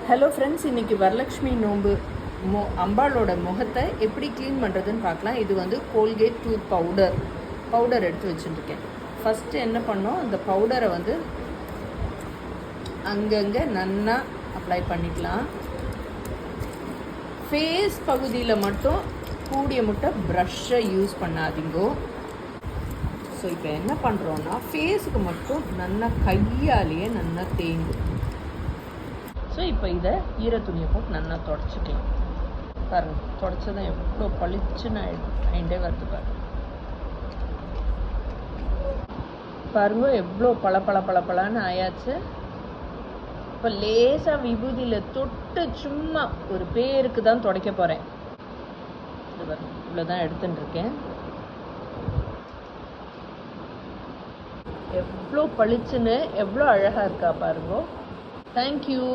Hello friends, இன்றைக்கி வரலக்ஷ்மி நோன்பு அம்பாளோட முகத்தை எப்படி க்ளீன் பண்ணுறதுன்னு பார்க்கலாம். இது வந்து கோல்கேட் டூத் பவுடர் எடுத்து வச்சுருக்கேன். ஃபஸ்ட்டு என்ன பண்ணோம், அந்த பவுடரை வந்து அங்கங்கே நல்லா அப்ளை பண்ணிக்கலாம். ஃபேஸ் பகுதியில் மட்டும் கூடிய முட்டை ப்ரஷ்ஷை யூஸ் பண்ணாதீங்கோ. ஸோ இப்போ என்ன பண்ணுறோன்னா, ஃபேஸுக்கு மட்டும் நல்லா கையாலேயே நல்லா தேங்கும். ஸோ இப்போ இதை ஈர துணியை போட்டு நல்லா தொடச்சிக்கலாம். பாருங்கள், தொடச்சதான் எவ்வளோ பளிச்சுன்னு ஆயிண்டே வருது பாருங்க எவ்வளோ பளபளன்னு ஆயாச்சு. இப்போ லேசாக விபூதியில் தொட்டு சும்மா ஒரு பேருக்கு தான் துடைக்க போகிறேன். இது பாருங்க, இவ்வளோதான் எடுத்துன்னு இருக்கேன். எவ்வளோ பளிச்சுன்னு எவ்வளோ அழகாக இருக்கா பாருங்க. தேங்க்யூ.